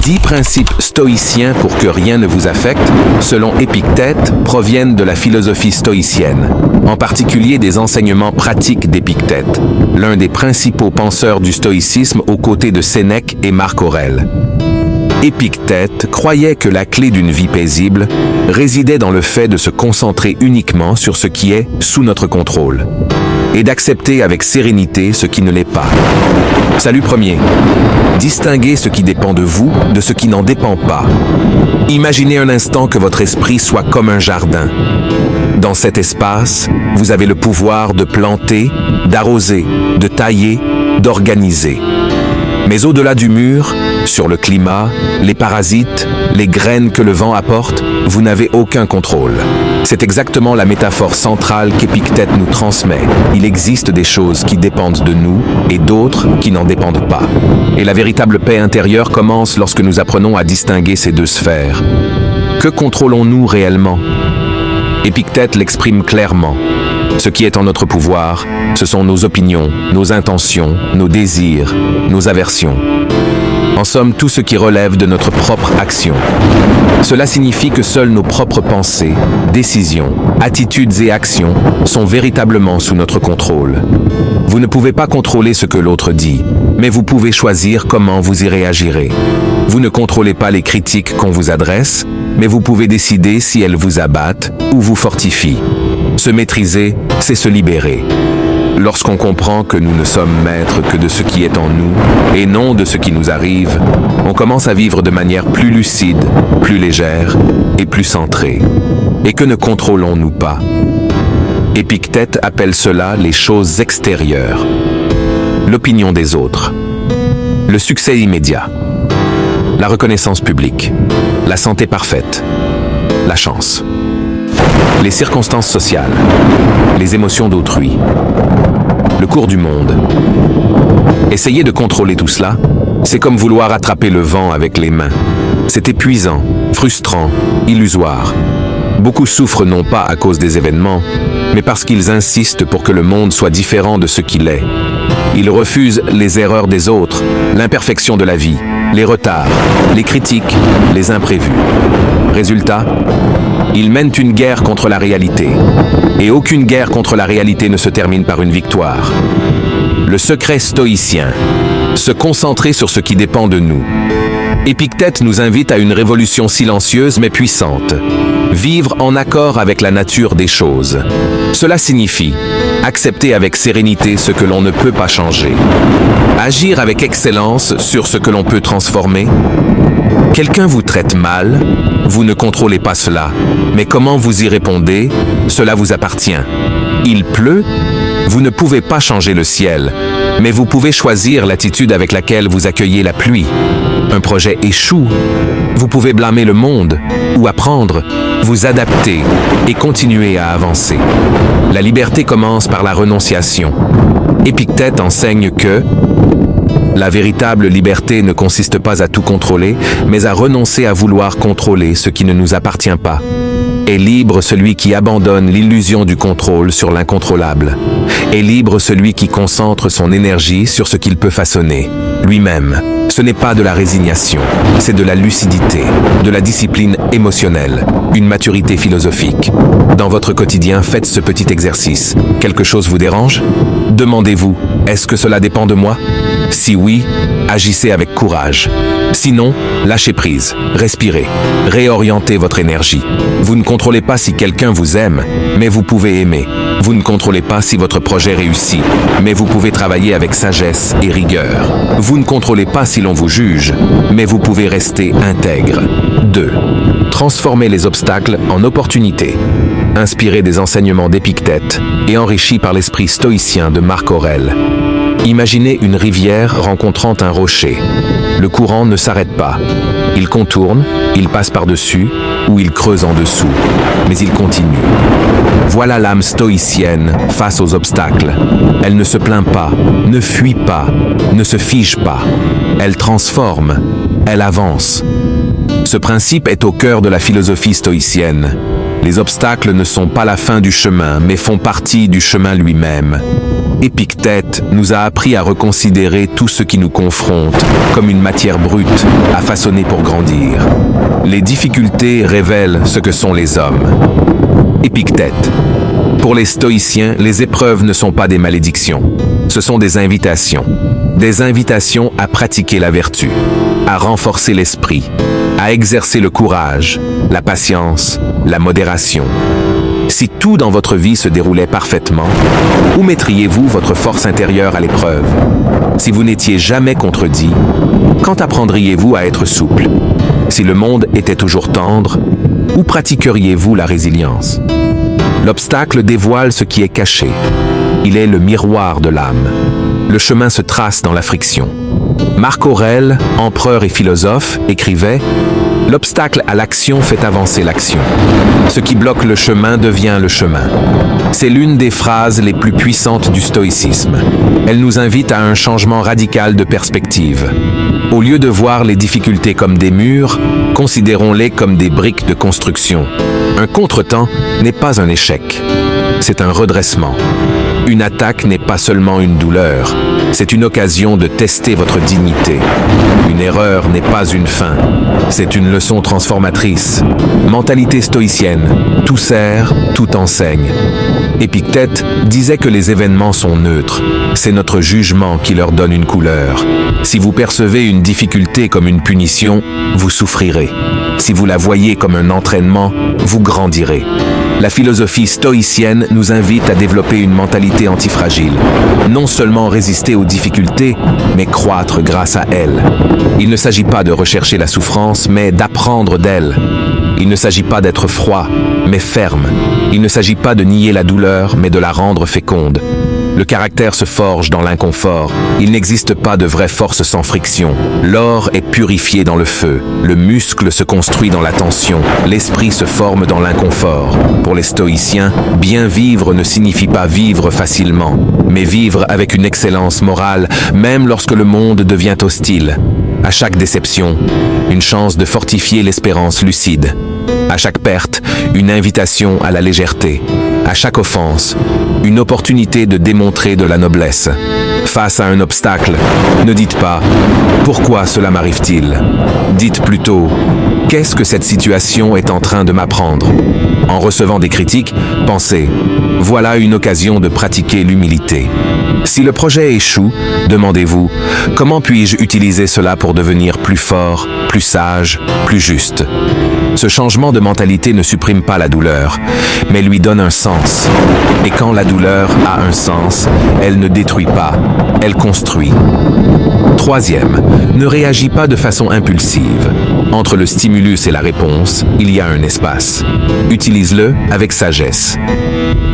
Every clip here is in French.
10 principes stoïciens pour que rien ne vous affecte, selon Épictète, proviennent de la philosophie stoïcienne, en particulier des enseignements pratiques d'Épictète, l'un des principaux penseurs du stoïcisme aux côtés de Sénèque et Marc Aurèle. Épictète croyait que la clé d'une vie paisible résidait dans le fait de se concentrer uniquement sur ce qui est sous notre contrôle et d'accepter avec sérénité ce qui ne l'est pas. Salut premier. Distinguez ce qui dépend de vous de ce qui n'en dépend pas. Imaginez un instant que votre esprit soit comme un jardin. Dans cet espace, vous avez le pouvoir de planter, d'arroser, de tailler, d'organiser. Mais au-delà du mur, sur le climat, les parasites, les graines que le vent apporte, vous n'avez aucun contrôle. C'est exactement la métaphore centrale qu'Épictète nous transmet. Il existe des choses qui dépendent de nous et d'autres qui n'en dépendent pas. Et la véritable paix intérieure commence lorsque nous apprenons à distinguer ces deux sphères. Que contrôlons-nous réellement? Épictète l'exprime clairement. Ce qui est en notre pouvoir, ce sont nos opinions, nos intentions, nos désirs, nos aversions. En somme, tout ce qui relève de notre propre action. Cela signifie que seules nos propres pensées, décisions, attitudes et actions sont véritablement sous notre contrôle. Vous ne pouvez pas contrôler ce que l'autre dit, mais vous pouvez choisir comment vous y réagirez. Vous ne contrôlez pas les critiques qu'on vous adresse, mais vous pouvez décider si elles vous abattent ou vous fortifient. Se maîtriser, c'est se libérer. Lorsqu'on comprend que nous ne sommes maîtres que de ce qui est en nous et non de ce qui nous arrive, on commence à vivre de manière plus lucide, plus légère et plus centrée. Et que ne contrôlons-nous pas? Épictète appelle cela les choses extérieures. L'opinion des autres. Le succès immédiat. La reconnaissance publique. La santé parfaite. La chance. Les circonstances sociales. Les émotions d'autrui. Le cours du monde. Essayer de contrôler tout cela, c'est comme vouloir attraper le vent avec les mains. C'est épuisant, frustrant, illusoire. Beaucoup souffrent non pas à cause des événements, mais parce qu'ils insistent pour que le monde soit différent de ce qu'il est. Ils refusent les erreurs des autres, l'imperfection de la vie, les retards, les critiques, les imprévus. Résultat, ils mènent une guerre contre la réalité. Et aucune guerre contre la réalité ne se termine par une victoire. Le secret stoïcien, se concentrer sur ce qui dépend de nous. Épictète nous invite à une révolution silencieuse mais puissante. Vivre en accord avec la nature des choses. Cela signifie accepter avec sérénité ce que l'on ne peut pas changer. Agir avec excellence sur ce que l'on peut transformer. Quelqu'un vous traite mal, vous ne contrôlez pas cela, mais comment vous y répondez, cela vous appartient. Il pleut, vous ne pouvez pas changer le ciel, mais vous pouvez choisir l'attitude avec laquelle vous accueillez la pluie. Un projet échoue, vous pouvez blâmer le monde ou apprendre, vous adapter et continuer à avancer. La liberté commence par la renonciation. Épictète enseigne que la véritable liberté ne consiste pas à tout contrôler, mais à renoncer à vouloir contrôler ce qui ne nous appartient pas. Est libre celui qui abandonne l'illusion du contrôle sur l'incontrôlable. Est libre celui qui concentre son énergie sur ce qu'il peut façonner, lui-même. Ce n'est pas de la résignation, c'est de la lucidité, de la discipline émotionnelle, une maturité philosophique. Dans votre quotidien, faites ce petit exercice. Quelque chose vous dérange? Demandez-vous, est-ce que cela dépend de moi? Si oui, agissez avec courage. Sinon, lâchez prise, respirez, réorientez votre énergie. Vous ne contrôlez pas si quelqu'un vous aime, mais vous pouvez aimer. Vous ne contrôlez pas si votre projet réussit, mais vous pouvez travailler avec sagesse et rigueur. Vous ne contrôlez pas si l'on vous juge, mais vous pouvez rester intègre. 2. Transformez les obstacles en opportunités. Inspiré des enseignements d'Épictète et enrichi par l'esprit stoïcien de Marc Aurèle. Imaginez une rivière rencontrant un rocher. Le courant ne s'arrête pas. Il contourne, il passe par-dessus, ou il creuse en dessous, mais il continue. Voilà l'âme stoïcienne face aux obstacles. Elle ne se plaint pas, ne fuit pas, ne se fige pas. Elle transforme, elle avance. Ce principe est au cœur de la philosophie stoïcienne. Les obstacles ne sont pas la fin du chemin, mais font partie du chemin lui-même. Épictète nous a appris à reconsidérer tout ce qui nous confronte comme une matière brute à façonner pour grandir. Les difficultés révèlent ce que sont les hommes. Épictète. Pour les stoïciens, les épreuves ne sont pas des malédictions. Ce sont des invitations. Des invitations à pratiquer la vertu, à renforcer l'esprit, à exercer le courage, la patience, la modération. Si tout dans votre vie se déroulait parfaitement, où mettriez-vous votre force intérieure à l'épreuve? Si vous n'étiez jamais contredit, quand apprendriez-vous à être souple? Si le monde était toujours tendre, où pratiqueriez-vous la résilience? L'obstacle dévoile ce qui est caché. Il est le miroir de l'âme. Le chemin se trace dans la friction. Marc Aurèle, empereur et philosophe, écrivait « L'obstacle à l'action fait avancer l'action. Ce qui bloque le chemin devient le chemin. » C'est l'une des phrases les plus puissantes du stoïcisme. Elle nous invite à un changement radical de perspective. Au lieu de voir les difficultés comme des murs, considérons-les comme des briques de construction. Un contretemps n'est pas un échec, c'est un redressement. Une attaque n'est pas seulement une douleur, c'est une occasion de tester votre dignité. Une erreur n'est pas une fin, c'est une leçon transformatrice. Mentalité stoïcienne, tout sert, tout enseigne. Épictète disait que les événements sont neutres, c'est notre jugement qui leur donne une couleur. Si vous percevez une difficulté comme une punition, vous souffrirez. Si vous la voyez comme un entraînement, vous grandirez. La philosophie stoïcienne nous invite à développer une mentalité antifragile. Non seulement résister aux difficultés, mais croître grâce à elles. Il ne s'agit pas de rechercher la souffrance, mais d'apprendre d'elle. Il ne s'agit pas d'être froid, mais ferme. Il ne s'agit pas de nier la douleur, mais de la rendre féconde. Le caractère se forge dans l'inconfort. Il n'existe pas de vraie force sans friction. L'or est purifié dans le feu. Le muscle se construit dans la tension. L'esprit se forme dans l'inconfort. Pour les stoïciens, bien vivre ne signifie pas vivre facilement, mais vivre avec une excellence morale, même lorsque le monde devient hostile. À chaque déception, une chance de fortifier l'espérance lucide. À chaque perte, une invitation à la légèreté. À chaque offense, une opportunité de démontrer de la noblesse. Face à un obstacle, ne dites pas « Pourquoi cela m'arrive-t-il » Dites plutôt « Qu'est-ce que cette situation est en train de m'apprendre » En recevant des critiques, pensez « Voilà une occasion de pratiquer l'humilité ». Si le projet échoue, demandez-vous « Comment puis-je utiliser cela pour devenir plus fort, plus sage, plus juste ?» Ce changement de mentalité ne supprime pas la douleur, mais lui donne un sens. Et quand la douleur a un sens, elle ne détruit pas, elle construit. Troisième, ne réagis pas de façon impulsive. Entre le stimulus et la réponse, il y a un espace. Utilise-le avec sagesse.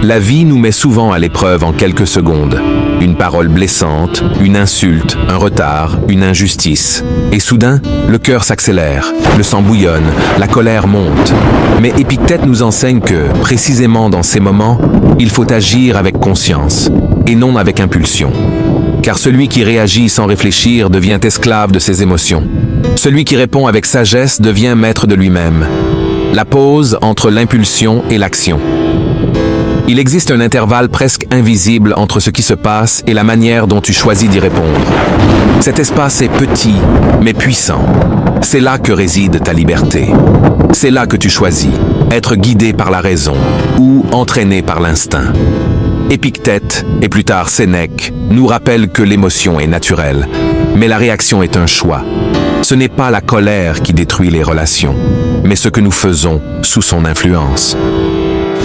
La vie nous met souvent à l'épreuve en quelques secondes. Une parole blessante, une insulte, un retard, une injustice. Et soudain, le cœur s'accélère, le sang bouillonne, la colère monte. Mais Épictète nous enseigne que, précisément dans ces moments, il faut agir avec conscience, et non avec impulsion. Car celui qui réagit sans réfléchir devient esclave de ses émotions. Celui qui répond avec sagesse devient maître de lui-même. La pause entre l'impulsion et l'action. Il existe un intervalle presque invisible entre ce qui se passe et la manière dont tu choisis d'y répondre. Cet espace est petit, mais puissant. C'est là que réside ta liberté. C'est là que tu choisis, être guidé par la raison ou entraîné par l'instinct. Épictète, et plus tard Sénèque, nous rappellent que l'émotion est naturelle, mais la réaction est un choix. Ce n'est pas la colère qui détruit les relations, mais ce que nous faisons sous son influence.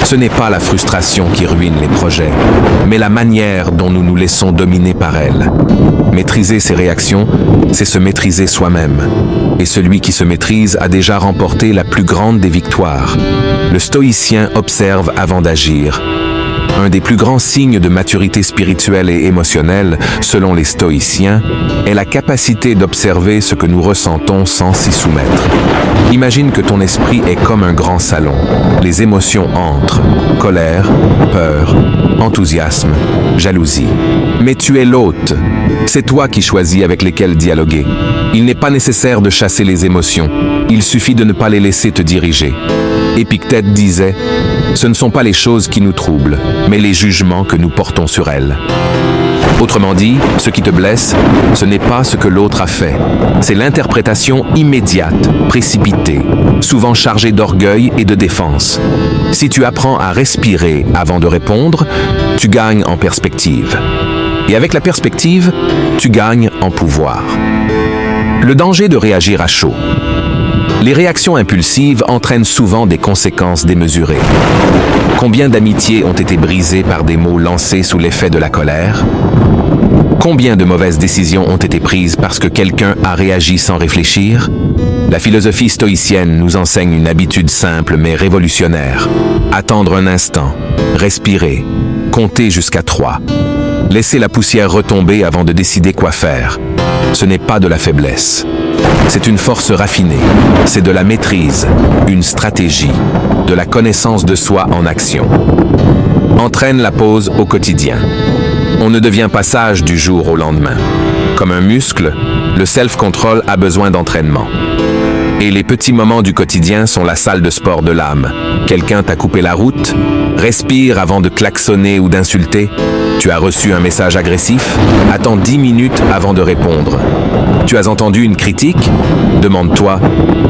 Ce n'est pas la frustration qui ruine les projets, mais la manière dont nous nous laissons dominer par elle. Maîtriser ses réactions, c'est se maîtriser soi-même. Et celui qui se maîtrise a déjà remporté la plus grande des victoires. Le stoïcien observe avant d'agir. Un des plus grands signes de maturité spirituelle et émotionnelle, selon les stoïciens, est la capacité d'observer ce que nous ressentons sans s'y soumettre. Imagine que ton esprit est comme un grand salon. Les émotions entrent, colère, peur, enthousiasme, jalousie. Mais tu es l'hôte. C'est toi qui choisis avec lesquels dialoguer. Il n'est pas nécessaire de chasser les émotions. Il suffit de ne pas les laisser te diriger. Épictète disait « Ce ne sont pas les choses qui nous troublent, mais les jugements que nous portons sur elles. » Autrement dit, ce qui te blesse, ce n'est pas ce que l'autre a fait. C'est l'interprétation immédiate, précipitée, souvent chargée d'orgueil et de défense. Si tu apprends à respirer avant de répondre, tu gagnes en perspective. Et avec la perspective, tu gagnes en pouvoir. Le danger de réagir à chaud. Les réactions impulsives entraînent souvent des conséquences démesurées. Combien d'amitiés ont été brisées par des mots lancés sous l'effet de la colère? Combien de mauvaises décisions ont été prises parce que quelqu'un a réagi sans réfléchir? La philosophie stoïcienne nous enseigne une habitude simple mais révolutionnaire. Attendre un instant, respirer, compter jusqu'à 3. Laisser la poussière retomber avant de décider quoi faire. Ce n'est pas de la faiblesse. C'est une force raffinée, c'est de la maîtrise, une stratégie, de la connaissance de soi en action. Entraîne la pause au quotidien. On ne devient pas sage du jour au lendemain. Comme un muscle, le self-control a besoin d'entraînement. Et les petits moments du quotidien sont la salle de sport de l'âme. Quelqu'un t'a coupé la route? Respire avant de klaxonner ou d'insulter. Tu as reçu un message agressif? Attends 10 minutes avant de répondre. Tu as entendu une critique? Demande-toi,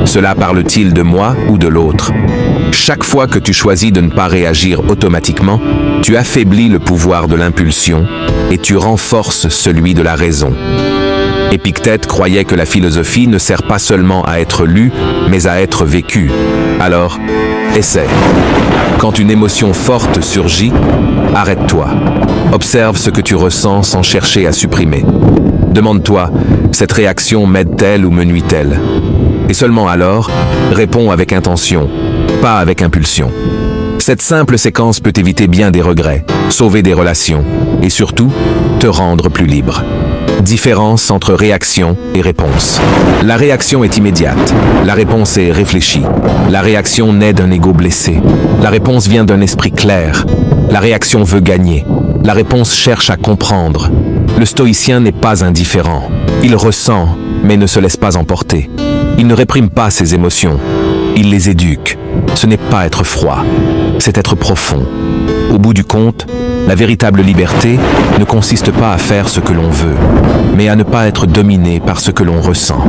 cela parle-t-il de moi ou de l'autre? Chaque fois que tu choisis de ne pas réagir automatiquement, tu affaiblis le pouvoir de l'impulsion et tu renforces celui de la raison. Épictète croyait que la philosophie ne sert pas seulement à être lue, mais à être vécue. Alors, essaie. Quand une émotion forte surgit, arrête-toi. Observe ce que tu ressens sans chercher à supprimer. Demande-toi, cette réaction m'aide-t-elle ou me nuit-elle? Et seulement alors, réponds avec intention, pas avec impulsion. Cette simple séquence peut éviter bien des regrets, sauver des relations et surtout, te rendre plus libre. Différence entre réaction et réponse. La réaction est immédiate. La réponse est réfléchie. La réaction naît d'un ego blessé. La réponse vient d'un esprit clair. La réaction veut gagner. La réponse cherche à comprendre. Le stoïcien n'est pas indifférent. Il ressent, mais ne se laisse pas emporter. Il ne réprime pas ses émotions. Il les éduque. Ce n'est pas être froid, c'est être profond. Au bout du compte, la véritable liberté ne consiste pas à faire ce que l'on veut, mais à ne pas être dominé par ce que l'on ressent.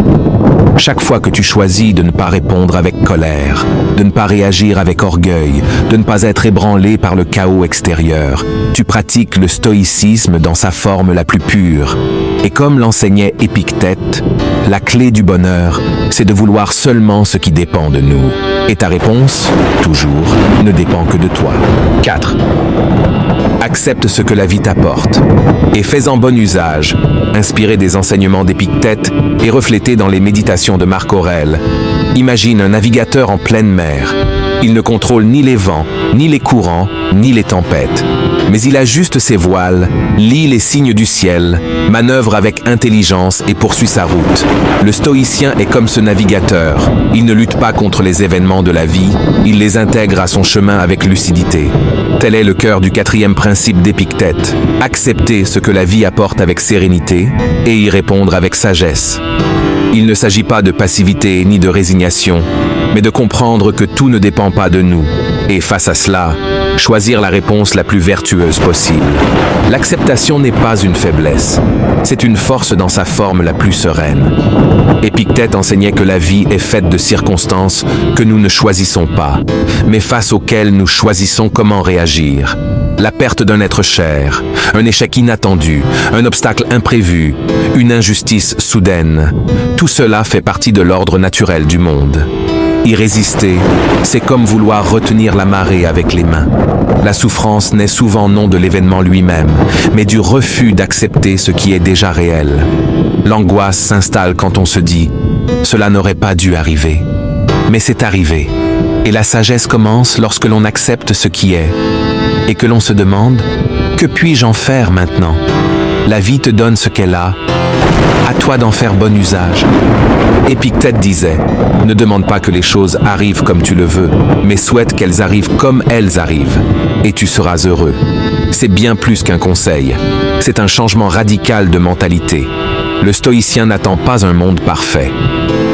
Chaque fois que tu choisis de ne pas répondre avec colère, de ne pas réagir avec orgueil, de ne pas être ébranlé par le chaos extérieur, tu pratiques le stoïcisme dans sa forme la plus pure. Et comme l'enseignait Épictète, la clé du bonheur, c'est de vouloir seulement ce qui dépend de nous. Et ta réponse, toujours, ne dépend que de toi. 4. Accepte ce que la vie t'apporte. Et fais-en bon usage, inspiré des enseignements d'Épictète et reflété dans les méditations de Marc Aurèle. Imagine un navigateur en pleine mer. Il ne contrôle ni les vents, ni les courants, ni les tempêtes. Mais il ajuste ses voiles, lit les signes du ciel, manœuvre avec intelligence et poursuit sa route. Le stoïcien est comme ce navigateur. Il ne lutte pas contre les événements de la vie, il les intègre à son chemin avec lucidité. Tel est le cœur du 4e principe d'Épictète. Accepter ce que la vie apporte avec sérénité et y répondre avec sagesse. Il ne s'agit pas de passivité ni de résignation, mais de comprendre que tout ne dépend pas de nous. Et face à cela, choisir la réponse la plus vertueuse possible. L'acceptation n'est pas une faiblesse, c'est une force dans sa forme la plus sereine. Épictète enseignait que la vie est faite de circonstances que nous ne choisissons pas, mais face auxquelles nous choisissons comment réagir. La perte d'un être cher, un échec inattendu, un obstacle imprévu, une injustice soudaine, tout cela fait partie de l'ordre naturel du monde. Y résister, c'est comme vouloir retenir la marée avec les mains. La souffrance n'est souvent non de l'événement lui-même, mais du refus d'accepter ce qui est déjà réel. L'angoisse s'installe quand on se dit « cela n'aurait pas dû arriver ». Mais c'est arrivé. Et la sagesse commence lorsque l'on accepte ce qui est. Et que l'on se demande « que puis-je en faire maintenant ?» La vie te donne ce qu'elle a. À toi d'en faire bon usage. Épictète disait « Ne demande pas que les choses arrivent comme tu le veux, mais souhaite qu'elles arrivent comme elles arrivent, et tu seras heureux. » C'est bien plus qu'un conseil. C'est un changement radical de mentalité. Le stoïcien n'attend pas un monde parfait.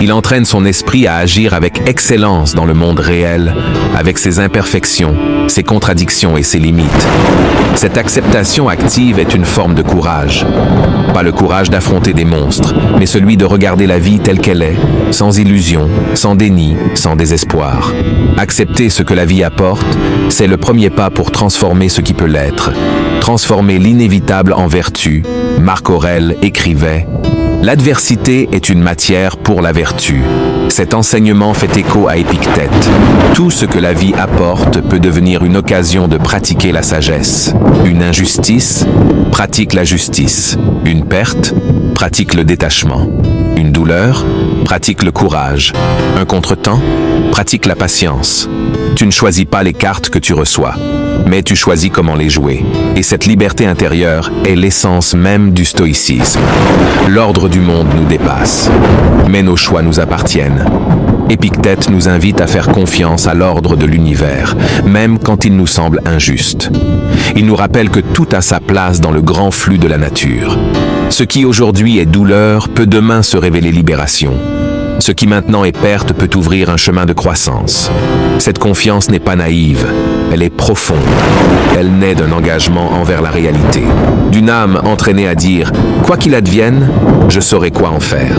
Il entraîne son esprit à agir avec excellence dans le monde réel, avec ses imperfections, ses contradictions et ses limites. Cette acceptation active est une forme de courage. Pas le courage d'affronter des monstres, mais celui de regarder la vie telle qu'elle est, sans illusion, sans déni, sans désespoir. Accepter ce que la vie apporte, c'est le premier pas pour transformer ce qui peut l'être. Transformer l'inévitable en vertu, Marc Aurèle écrivait « L'adversité est une matière pour la vertu ». Cet enseignement fait écho à Épictète. Tout ce que la vie apporte peut devenir une occasion de pratiquer la sagesse. Une injustice, pratique la justice. Une perte, pratique le détachement. Une douleur, pratique le courage. Un contretemps, pratique la patience. Tu ne choisis pas les cartes que tu reçois, mais tu choisis comment les jouer. Et cette liberté intérieure est l'essence même du stoïcisme. L'ordre du monde nous dépasse, mais nos choix nous appartiennent. Épictète nous invite à faire confiance à l'ordre de l'univers, même quand il nous semble injuste. Il nous rappelle que tout a sa place dans le grand flux de la nature. Ce qui aujourd'hui est douleur peut demain se révéler libération. Ce qui maintenant est perte peut ouvrir un chemin de croissance. Cette confiance n'est pas naïve, elle est profonde. Elle naît d'un engagement envers la réalité, d'une âme entraînée à dire « Quoi qu'il advienne, je saurai quoi en faire ».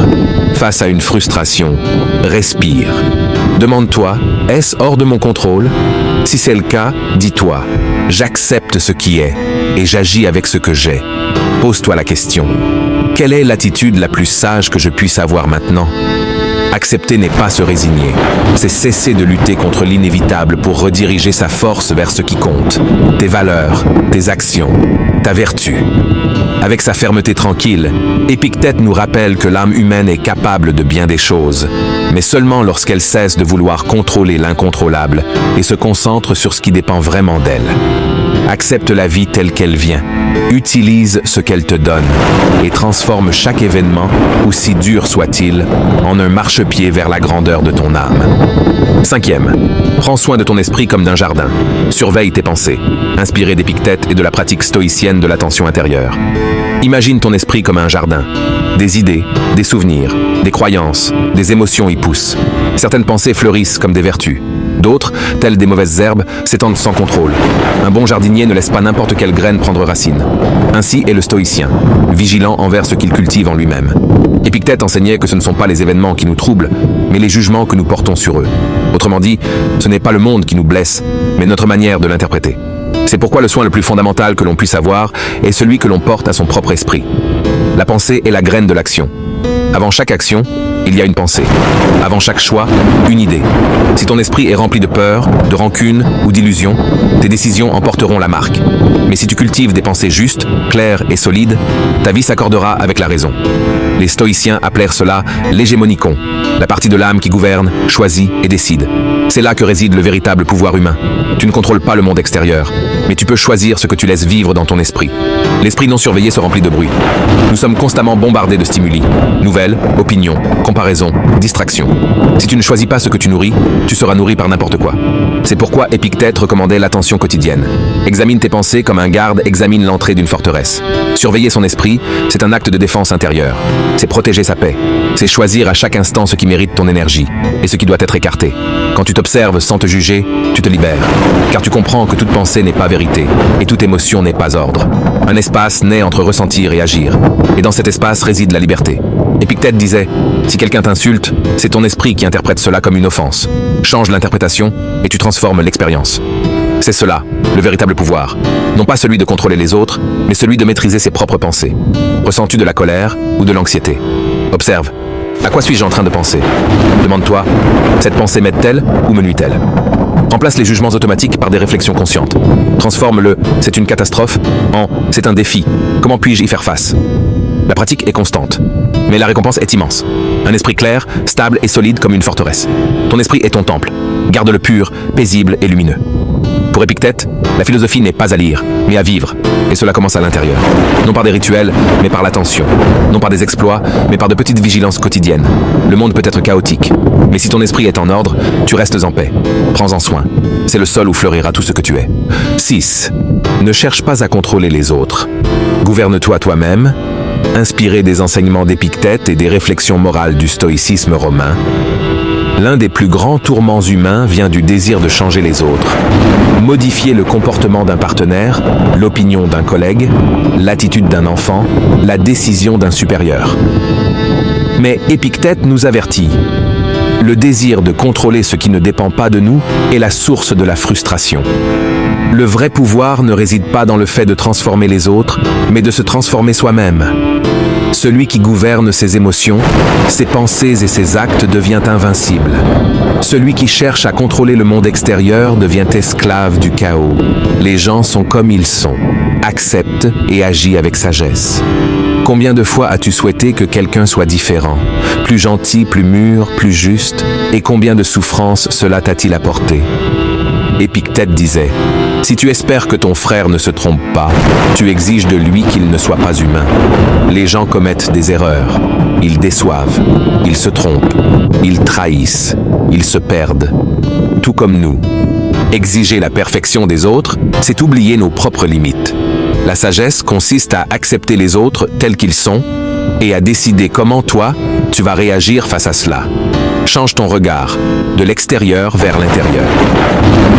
Face à une frustration, respire. Demande-toi « Est-ce hors de mon contrôle ?» Si c'est le cas, dis-toi « J'accepte ce qui est et j'agis avec ce que j'ai ». Pose-toi la question « Quelle est l'attitude la plus sage que je puisse avoir maintenant ?» Accepter n'est pas se résigner, c'est cesser de lutter contre l'inévitable pour rediriger sa force vers ce qui compte, tes valeurs, tes actions, ta vertu. Avec sa fermeté tranquille, Épictète nous rappelle que l'âme humaine est capable de bien des choses, mais seulement lorsqu'elle cesse de vouloir contrôler l'incontrôlable et se concentre sur ce qui dépend vraiment d'elle. Accepte la vie telle qu'elle vient, utilise ce qu'elle te donne et transforme chaque événement, aussi dur soit-il, en un marchepied vers la grandeur de ton âme. 5e, prends soin de ton esprit comme d'un jardin. Surveille tes pensées, inspiré d'Épictète et de la pratique stoïcienne de l'attention intérieure. Imagine ton esprit comme un jardin. Des idées, des souvenirs, des croyances, des émotions y poussent. Certaines pensées fleurissent comme des vertus. D'autres, telles des mauvaises herbes, s'étendent sans contrôle. Un bon jardinier ne laisse pas n'importe quelle graine prendre racine. Ainsi est le stoïcien, vigilant envers ce qu'il cultive en lui-même. Épictète enseignait que ce ne sont pas les événements qui nous troublent, mais les jugements que nous portons sur eux. Autrement dit, ce n'est pas le monde qui nous blesse, mais notre manière de l'interpréter. C'est pourquoi le soin le plus fondamental que l'on puisse avoir est celui que l'on porte à son propre esprit. La pensée est la graine de l'action. Avant chaque action, il y a une pensée. Avant chaque choix, une idée. Si ton esprit est rempli de peur, de rancune ou d'illusions, tes décisions en porteront la marque. Mais si tu cultives des pensées justes, claires et solides, ta vie s'accordera avec la raison. Les stoïciens appelèrent cela l'hégémonikon, la partie de l'âme qui gouverne, choisit et décide. C'est là que réside le véritable pouvoir humain. Tu ne contrôles pas le monde extérieur, mais tu peux choisir ce que tu laisses vivre dans ton esprit. L'esprit non surveillé se remplit de bruit. Nous sommes constamment bombardés de stimuli. Nouvelles, opinions, comparaisons, distractions. Si tu ne choisis pas ce que tu nourris, tu seras nourri par n'importe quoi. C'est pourquoi Épictète recommandait l'attention quotidienne. Examine tes pensées comme un garde examine l'entrée d'une forteresse. Surveiller son esprit, c'est un acte de défense intérieure. C'est protéger sa paix. C'est choisir à chaque instant ce qui mérite ton énergie et ce qui doit être écarté. Quand tu t'observes sans te juger, tu te libères. Car tu comprends que toute pensée n'est pas vérité et toute émotion n'est pas ordre. Un espace naît entre ressentir et agir. Et dans cet espace réside la liberté. Épictète disait, si quelqu'un t'insulte, c'est ton esprit qui interprète cela comme une offense. Change l'interprétation et tu transformes l'expérience. C'est cela, le véritable pouvoir. Non pas celui de contrôler les autres, mais celui de maîtriser ses propres pensées. Ressens-tu de la colère ou de l'anxiété? Observe. À quoi suis-je en train de penser? Demande-toi, cette pensée m'aide-t-elle ou me nuit-elle? Remplace les jugements automatiques par des réflexions conscientes. Transforme le « c'est une catastrophe » en « c'est un défi. Comment puis-je y faire face ?» La pratique est constante, mais la récompense est immense. Un esprit clair, stable et solide comme une forteresse. Ton esprit est ton temple. Garde-le pur, paisible et lumineux. Pour Épictète, la philosophie n'est pas à lire, mais à vivre. Et cela commence à l'intérieur. Non par des rituels, mais par l'attention. Non par des exploits, mais par de petites vigilances quotidiennes. Le monde peut être chaotique, mais si ton esprit est en ordre, tu restes en paix. Prends-en soin. C'est le sol où fleurira tout ce que tu es. 6. Ne cherche pas à contrôler les autres. Gouverne-toi toi-même, Inspiré des enseignements d'Épictète et des réflexions morales du stoïcisme romain, l'un des plus grands tourments humains vient du désir de changer les autres. Modifier le comportement d'un partenaire, l'opinion d'un collègue, l'attitude d'un enfant, la décision d'un supérieur. Mais Épictète nous avertit. Le désir de contrôler ce qui ne dépend pas de nous est la source de la frustration. Le vrai pouvoir ne réside pas dans le fait de transformer les autres, mais de se transformer soi-même. Celui qui gouverne ses émotions, ses pensées et ses actes devient invincible. Celui qui cherche à contrôler le monde extérieur devient esclave du chaos. Les gens sont comme ils sont, accepte et agit avec sagesse. Combien de fois as-tu souhaité que quelqu'un soit différent, plus gentil, plus mûr, plus juste, et combien de souffrances cela t'a-t-il apporté? Épictète disait, « Si tu espères que ton frère ne se trompe pas, tu exiges de lui qu'il ne soit pas humain. Les gens commettent des erreurs, ils déçoivent, ils se trompent, ils trahissent, ils se perdent, tout comme nous. Exiger la perfection des autres, c'est oublier nos propres limites. La sagesse consiste à accepter les autres tels qu'ils sont et à décider comment toi, tu vas réagir face à cela. Change ton regard, de l'extérieur vers l'intérieur.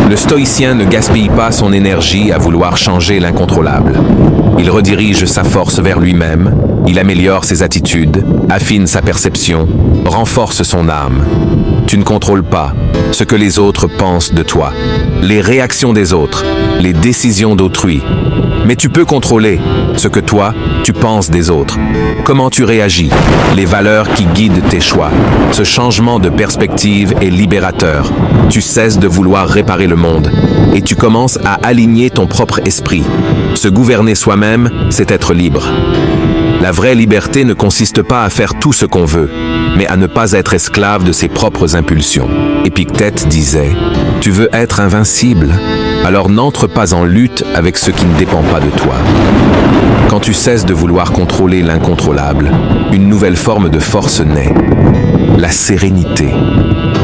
Le stoïcien ne gaspille pas son énergie à vouloir changer l'incontrôlable. Il redirige sa force vers lui-même, il améliore ses attitudes, affine sa perception, renforce son âme. Tu ne contrôles pas ce que les autres pensent de toi, les réactions des autres, les décisions d'autrui. Mais tu peux contrôler ce que toi, tu penses des autres. Comment tu réagis, les valeurs qui guident tes choix. Ce changement de perspective est libérateur. Tu cesses de vouloir réparer le monde et tu commences à aligner ton propre esprit. Se gouverner soi-même, c'est être libre. La vraie liberté ne consiste pas à faire tout ce qu'on veut, mais à ne pas être esclave de ses propres impulsions. Épictète disait, « Tu veux être invincible, alors n'entre pas en lutte avec ce qui ne dépend pas de toi. » Quand tu cesses de vouloir contrôler l'incontrôlable, une nouvelle forme de force naît, la sérénité.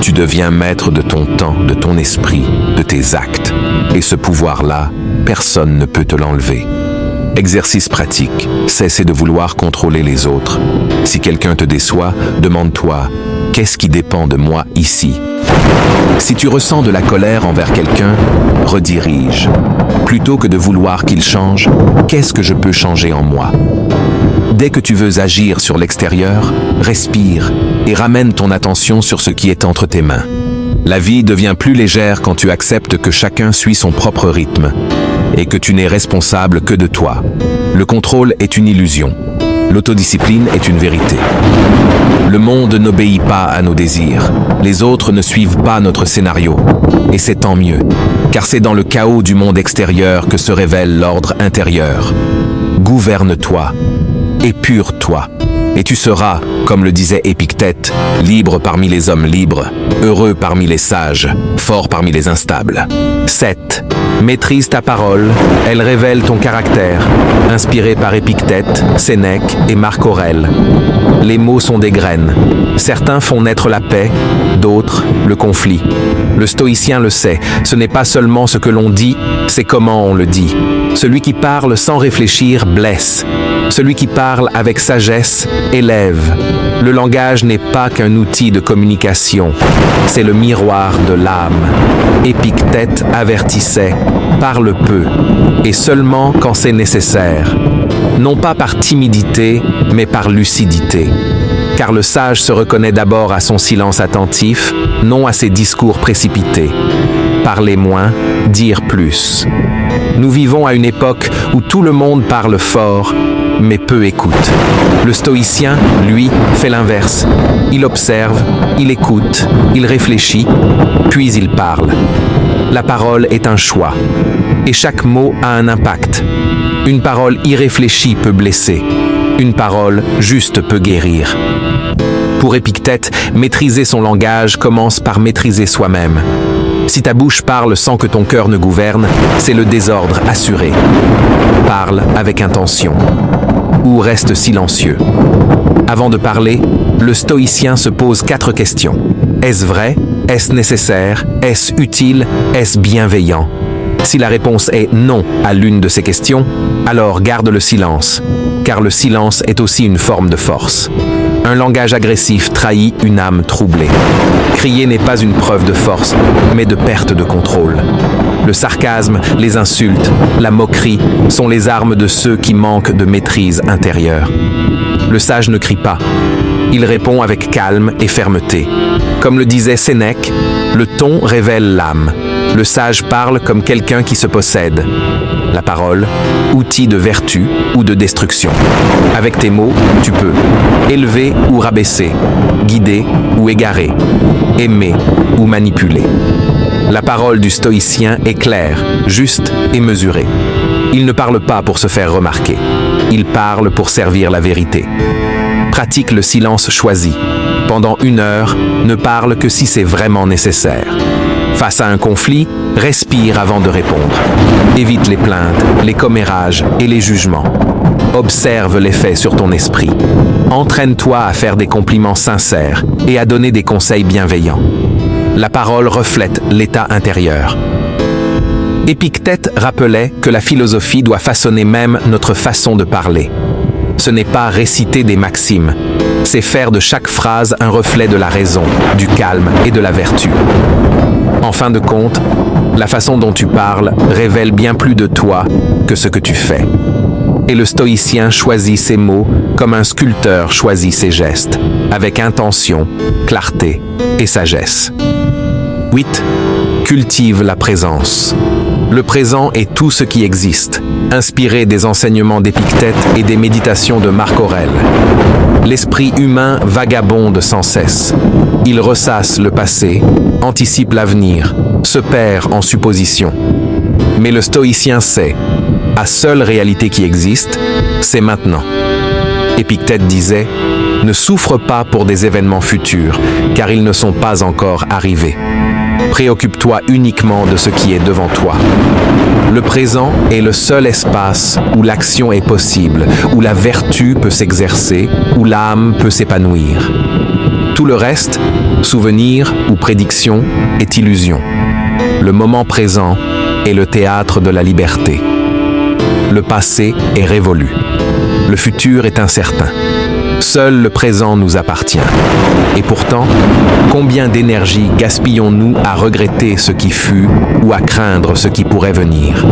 Tu deviens maître de ton temps, de ton esprit, de tes actes. Et ce pouvoir-là, personne ne peut te l'enlever. Exercice pratique, cessez de vouloir contrôler les autres. Si quelqu'un te déçoit, demande-toi, qu'est-ce qui dépend de moi ici? Si tu ressens de la colère envers quelqu'un, redirige. Plutôt que de vouloir qu'il change, qu'est-ce que je peux changer en moi? Dès que tu veux agir sur l'extérieur, respire et ramène ton attention sur ce qui est entre tes mains. La vie devient plus légère quand tu acceptes que chacun suit son propre rythme et que tu n'es responsable que de toi. Le contrôle est une illusion. L'autodiscipline est une vérité. Le monde n'obéit pas à nos désirs. Les autres ne suivent pas notre scénario. Et c'est tant mieux, car c'est dans le chaos du monde extérieur que se révèle l'ordre intérieur. Gouverne-toi, épure-toi, et tu seras, comme le disait Épictète, libre parmi les hommes libres, heureux parmi les sages, fort parmi les instables. 7. Maîtrise ta parole, elle révèle ton caractère. Inspiré par Épictète, Sénèque et Marc Aurèle. Les mots sont des graines. Certains font naître la paix, d'autres le conflit. Le stoïcien le sait, ce n'est pas seulement ce que l'on dit, c'est comment on le dit. Celui qui parle sans réfléchir blesse. Celui qui parle avec sagesse élève. Le langage n'est pas qu'un outil de communication, c'est le miroir de l'âme. Épictète avertissait, parle peu, et seulement quand c'est nécessaire. Non pas par timidité, mais par lucidité. Car le sage se reconnaît d'abord à son silence attentif, non à ses discours précipités. Parler moins, dire plus. Nous vivons à une époque où tout le monde parle fort, mais peu écoute. Le stoïcien, lui, fait l'inverse. Il observe, il écoute, il réfléchit, puis il parle. La parole est un choix, et chaque mot a un impact. Une parole irréfléchie peut blesser, une parole juste peut guérir. Pour Épictète, maîtriser son langage commence par maîtriser soi-même. Si ta bouche parle sans que ton cœur ne gouverne, c'est le désordre assuré. Parle avec intention. Ou reste silencieux. Avant de parler, le stoïcien se pose 4 questions. Est-ce vrai? Est-ce nécessaire? Est-ce utile? Est-ce bienveillant? Si la réponse est non à l'une de ces questions, alors garde le silence. car le silence est aussi une forme de force. Un langage agressif trahit une âme troublée. Crier n'est pas une preuve de force, mais de perte de contrôle. Le sarcasme, les insultes, la moquerie sont les armes de ceux qui manquent de maîtrise intérieure. Le sage ne crie pas. Il répond avec calme et fermeté. Comme le disait Sénèque, le ton révèle l'âme. Le sage parle comme quelqu'un qui se possède. La parole, outil de vertu ou de destruction. Avec tes mots, tu peux élever ou rabaisser, guider ou égarer, aimer ou manipuler. La parole du stoïcien est claire, juste et mesurée. Il ne parle pas pour se faire remarquer. Il parle pour servir la vérité. Pratique le silence choisi. Pendant 1 heure, ne parle que si c'est vraiment nécessaire. Face à un conflit, respire avant de répondre. Évite les plaintes, les commérages et les jugements. Observe l'effet sur ton esprit. Entraîne-toi à faire des compliments sincères et à donner des conseils bienveillants. La parole reflète l'état intérieur. Épictète rappelait que la philosophie doit façonner même notre façon de parler. Ce n'est pas réciter des maximes, c'est faire de chaque phrase un reflet de la raison, du calme et de la vertu. En fin de compte, la façon dont tu parles révèle bien plus de toi que ce que tu fais. Et le stoïcien choisit ses mots comme un sculpteur choisit ses gestes, avec intention, clarté et sagesse. 8. Cultive la présence. Le présent est tout ce qui existe, inspiré des enseignements d'Épictète et des méditations de Marc Aurèle. L'esprit humain vagabonde sans cesse. Il ressasse le passé, anticipe l'avenir, se perd en suppositions. Mais le stoïcien sait, la seule réalité qui existe, c'est maintenant. Épictète disait, ne souffre pas pour des événements futurs, car ils ne sont pas encore arrivés. Préoccupe-toi uniquement de ce qui est devant toi. Le présent est le seul espace où l'action est possible, où la vertu peut s'exercer, où l'âme peut s'épanouir. Tout le reste, souvenir ou prédiction, est illusion. Le moment présent est le théâtre de la liberté. Le passé est révolu. Le futur est incertain. Seul le présent nous appartient. Et pourtant, combien d'énergie gaspillons-nous à regretter ce qui fut ou à craindre ce qui pourrait venir?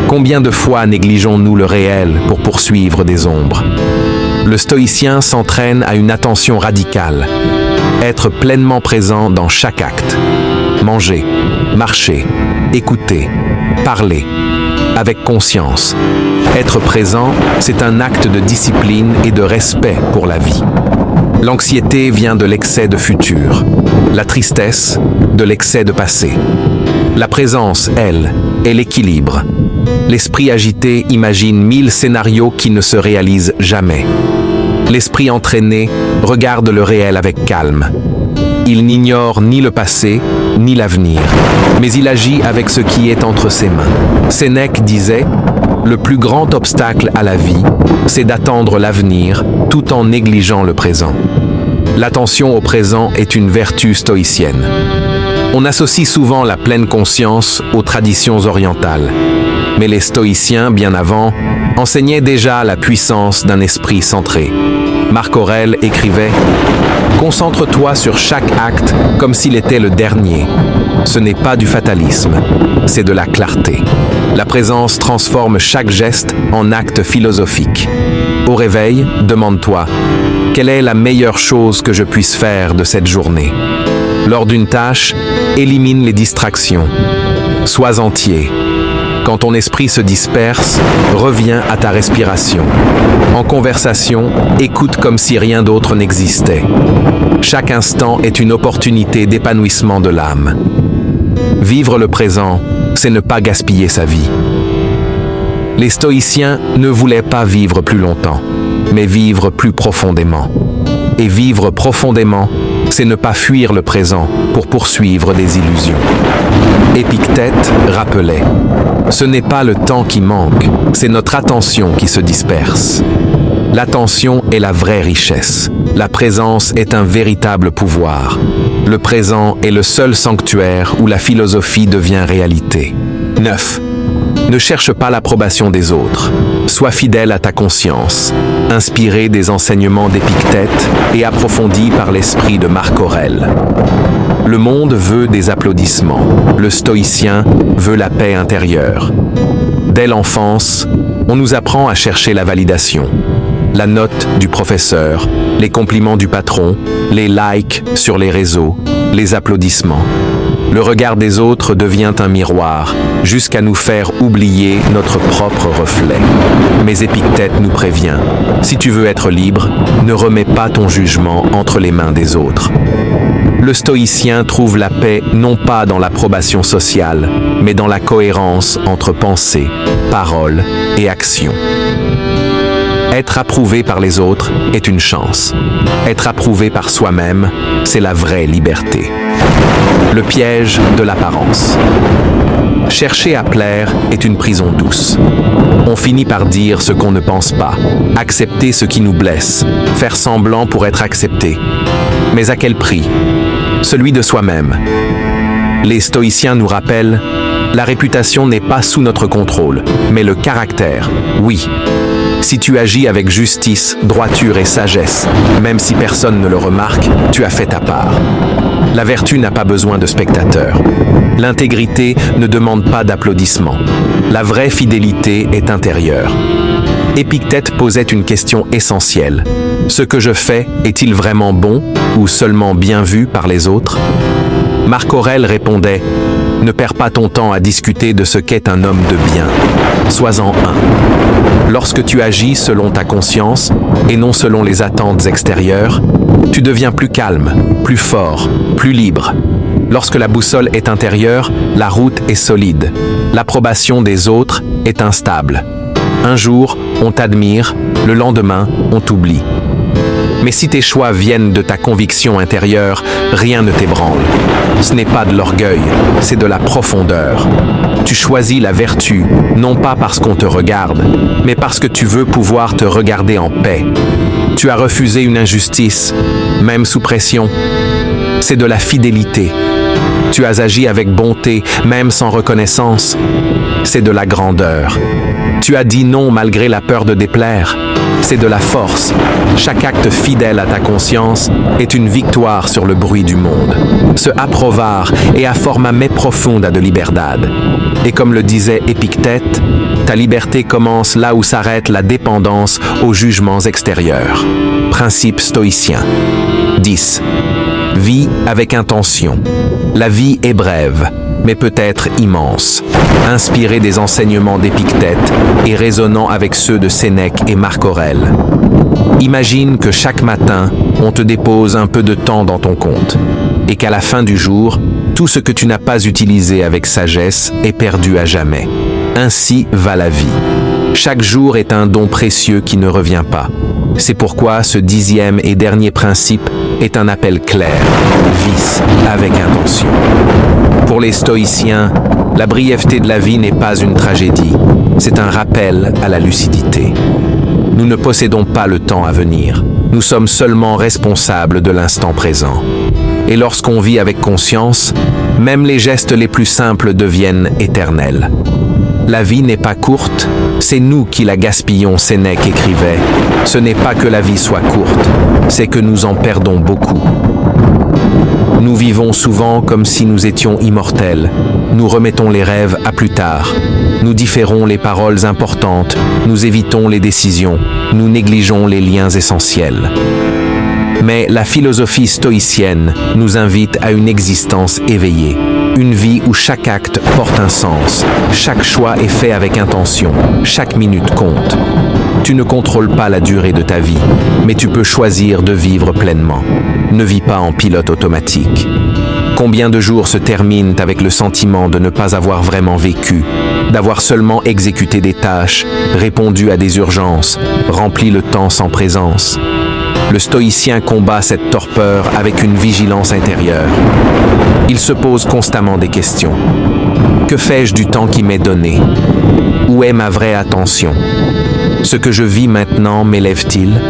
Combien de fois négligeons-nous le réel pour poursuivre des ombres? Le stoïcien s'entraîne à une attention radicale. Être pleinement présent dans chaque acte. Manger, marcher, écouter, parler. Avec conscience. Être présent, c'est un acte de discipline et de respect pour la vie. L'anxiété vient de l'excès de futur, la tristesse de l'excès de passé. La présence, elle, est l'équilibre. L'esprit agité imagine 1000 scénarios qui ne se réalisent jamais. L'esprit entraîné regarde le réel avec calme. Il n'ignore ni le passé, ni l'avenir, mais il agit avec ce qui est entre ses mains. Sénèque disait, « Le plus grand obstacle à la vie, c'est d'attendre l'avenir tout en négligeant le présent. » L'attention au présent est une vertu stoïcienne. On associe souvent la pleine conscience aux traditions orientales, mais les stoïciens, bien avant, enseignaient déjà la puissance d'un esprit centré. Marc Aurèle écrivait « Concentre-toi sur chaque acte comme s'il était le dernier. Ce n'est pas du fatalisme, c'est de la clarté. La présence transforme chaque geste en acte philosophique. Au réveil, demande-toi « Quelle est la meilleure chose que je puisse faire de cette journée ?» Lors d'une tâche, élimine les distractions. Sois entier. Quand ton esprit se disperse, reviens à ta respiration. En conversation, écoute comme si rien d'autre n'existait. Chaque instant est une opportunité d'épanouissement de l'âme. Vivre le présent, c'est ne pas gaspiller sa vie. Les stoïciens ne voulaient pas vivre plus longtemps, mais vivre plus profondément. Et vivre profondément, c'est ne pas fuir le présent pour poursuivre des illusions. Épictète rappelait « Ce n'est pas le temps qui manque, c'est notre attention qui se disperse. » L'attention est la vraie richesse. La présence est un véritable pouvoir. Le présent est le seul sanctuaire où la philosophie devient réalité. 9. Ne cherche pas l'approbation des autres. Sois fidèle à ta conscience, inspiré des enseignements d'Épictète et approfondi par l'esprit de Marc Aurèle. Le monde veut des applaudissements. Le stoïcien veut la paix intérieure. Dès l'enfance, on nous apprend à chercher la validation. La note du professeur, les compliments du patron, les likes sur les réseaux, les applaudissements. Le regard des autres devient un miroir, jusqu'à nous faire oublier notre propre reflet. Mais Épictète nous prévient, si tu veux être libre, ne remets pas ton jugement entre les mains des autres. Le stoïcien trouve la paix non pas dans l'approbation sociale, mais dans la cohérence entre pensée, parole et action. Être approuvé par les autres est une chance. Être approuvé par soi-même, c'est la vraie liberté. Le piège de l'apparence. Chercher à plaire est une prison douce. On finit par dire ce qu'on ne pense pas, accepter ce qui nous blesse, faire semblant pour être accepté. Mais à quel prix? Celui de soi-même. Les stoïciens nous rappellent, la réputation n'est pas sous notre contrôle, mais le caractère, oui. Si tu agis avec justice, droiture et sagesse, même si personne ne le remarque, tu as fait ta part. La vertu n'a pas besoin de spectateurs. L'intégrité ne demande pas d'applaudissements. La vraie fidélité est intérieure. Épictète posait une question essentielle. Ce que je fais est-il vraiment bon ou seulement bien vu par les autres? Marc Aurèle répondait « Ne perds pas ton temps à discuter de ce qu'est un homme de bien. Sois-en un. Lorsque tu agis selon ta conscience et non selon les attentes extérieures, tu deviens plus calme, plus fort, plus libre. Lorsque la boussole est intérieure, la route est solide. L'approbation des autres est instable. Un jour, on t'admire, le lendemain, on t'oublie. Mais si tes choix viennent de ta conviction intérieure, rien ne t'ébranle. Ce n'est pas de l'orgueil, c'est de la profondeur. Tu choisis la vertu, non pas parce qu'on te regarde, mais parce que tu veux pouvoir te regarder en paix. Tu as refusé une injustice, même sous pression. C'est de la fidélité. Tu as agi avec bonté, même sans reconnaissance. C'est de la grandeur. Tu as dit non malgré la peur de déplaire. C'est de la force. Chaque acte fidèle à ta conscience est une victoire sur le bruit du monde. Se approvar et a forma me profunda de liberdad. Et comme le disait Épictète, ta liberté commence là où s'arrête la dépendance aux jugements extérieurs. Principe stoïcien. 10. Vis avec intention. La vie est brève, mais peut-être immense. Inspiré des enseignements d'Épictète et résonnant avec ceux de Sénèque et Marc Aurèle. Imagine que chaque matin, on te dépose un peu de temps dans ton compte et qu'à la fin du jour, tout ce que tu n'as pas utilisé avec sagesse est perdu à jamais. Ainsi va la vie. Chaque jour est un don précieux qui ne revient pas. C'est pourquoi ce 10e et dernier principe est un appel clair. Vis avec intention. Pour les stoïciens, la brièveté de la vie n'est pas une tragédie, c'est un rappel à la lucidité. Nous ne possédons pas le temps à venir, nous sommes seulement responsables de l'instant présent. Et lorsqu'on vit avec conscience, même les gestes les plus simples deviennent éternels. La vie n'est pas courte, c'est nous qui la gaspillons, Sénèque écrivait. Ce n'est pas que la vie soit courte, c'est que nous en perdons beaucoup. Nous vivons souvent comme si nous étions immortels. Nous remettons les rêves à plus tard. Nous différons les paroles importantes. Nous évitons les décisions. Nous négligeons les liens essentiels. Mais la philosophie stoïcienne nous invite à une existence éveillée. Une vie où chaque acte porte un sens. Chaque choix est fait avec intention. Chaque minute compte. Tu ne contrôles pas la durée de ta vie, mais tu peux choisir de vivre pleinement. Ne vis pas en pilote automatique. Combien de jours se terminent avec le sentiment de ne pas avoir vraiment vécu, d'avoir seulement exécuté des tâches, répondu à des urgences, rempli le temps sans présence? Le stoïcien combat cette torpeur avec une vigilance intérieure. Il se pose constamment des questions. Que fais-je du temps qui m'est donné? Où est ma vraie attention? Ce que je vis maintenant m'élève-t-il?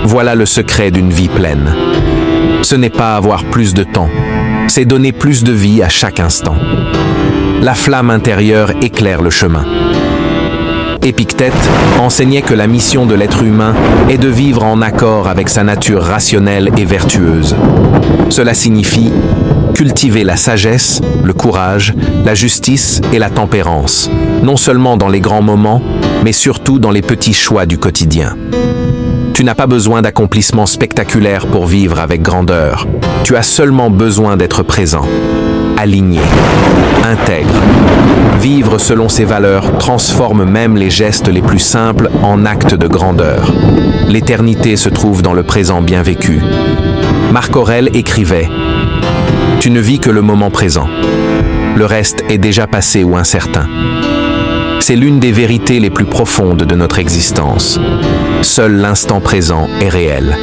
Voilà le secret d'une vie pleine. Ce n'est pas avoir plus de temps, c'est donner plus de vie à chaque instant. La flamme intérieure éclaire le chemin. Épictète enseignait que la mission de l'être humain est de vivre en accord avec sa nature rationnelle et vertueuse. Cela signifie cultiver la sagesse, le courage, la justice et la tempérance, non seulement dans les grands moments, mais surtout dans les petits choix du quotidien. Tu n'as pas besoin d'accomplissements spectaculaires pour vivre avec grandeur. Tu as seulement besoin d'être présent, aligné, intègre. Vivre selon ses valeurs transforme même les gestes les plus simples en actes de grandeur. L'éternité se trouve dans le présent bien vécu. Marc Aurèle écrivait « Tu ne vis que le moment présent. Le reste est déjà passé ou incertain. » C'est l'une des vérités les plus profondes de notre existence. Seul l'instant présent est réel.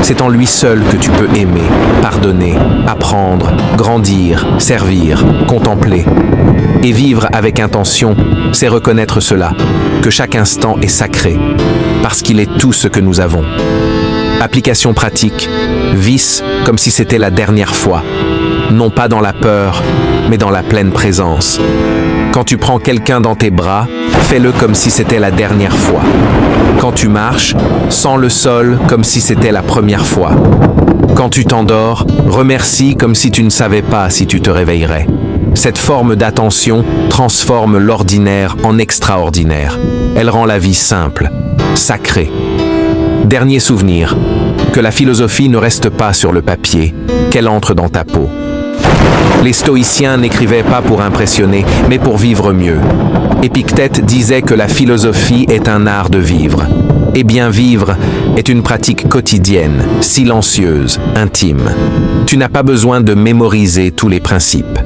C'est en lui seul que tu peux aimer, pardonner, apprendre, grandir, servir, contempler. Et vivre avec intention, c'est reconnaître cela, que chaque instant est sacré, parce qu'il est tout ce que nous avons. Application pratique, vis comme si c'était la dernière fois, non pas dans la peur, mais dans la pleine présence. Quand tu prends quelqu'un dans tes bras, fais-le comme si c'était la dernière fois. Quand tu marches, sens le sol comme si c'était la première fois. Quand tu t'endors, remercie comme si tu ne savais pas si tu te réveillerais. Cette forme d'attention transforme l'ordinaire en extraordinaire. Elle rend la vie simple, sacrée. Dernier souvenir, que la philosophie ne reste pas sur le papier, qu'elle entre dans ta peau. Les stoïciens n'écrivaient pas pour impressionner, mais pour vivre mieux. Épictète disait que la philosophie est un art de vivre. Et bien vivre est une pratique quotidienne, silencieuse, intime. Tu n'as pas besoin de mémoriser tous les principes.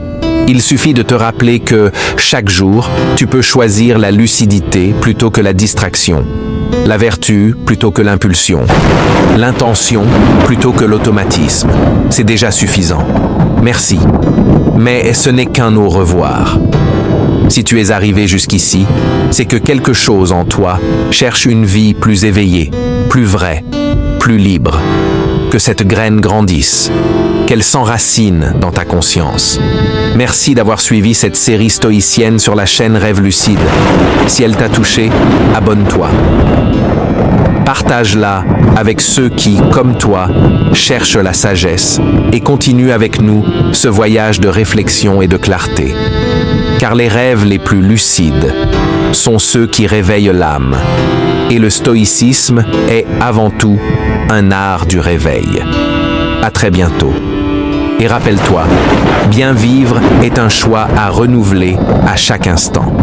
Il suffit de te rappeler que, chaque jour, tu peux choisir la lucidité plutôt que la distraction, la vertu plutôt que l'impulsion, l'intention plutôt que l'automatisme. C'est déjà suffisant. Merci. Mais ce n'est qu'un au revoir. Si tu es arrivé jusqu'ici, c'est que quelque chose en toi cherche une vie plus éveillée, plus vraie, plus libre. Que cette graine grandisse, qu'elle s'enracine dans ta conscience. Merci d'avoir suivi cette série stoïcienne sur la chaîne Rêve Lucide. Si elle t'a touché, abonne-toi. Partage-la avec ceux qui, comme toi, cherchent la sagesse et continuent avec nous ce voyage de réflexion et de clarté. Car les rêves les plus lucides sont ceux qui réveillent l'âme. Et le stoïcisme est avant tout un art du réveil. À très bientôt. Et rappelle-toi, bien vivre est un choix à renouveler à chaque instant.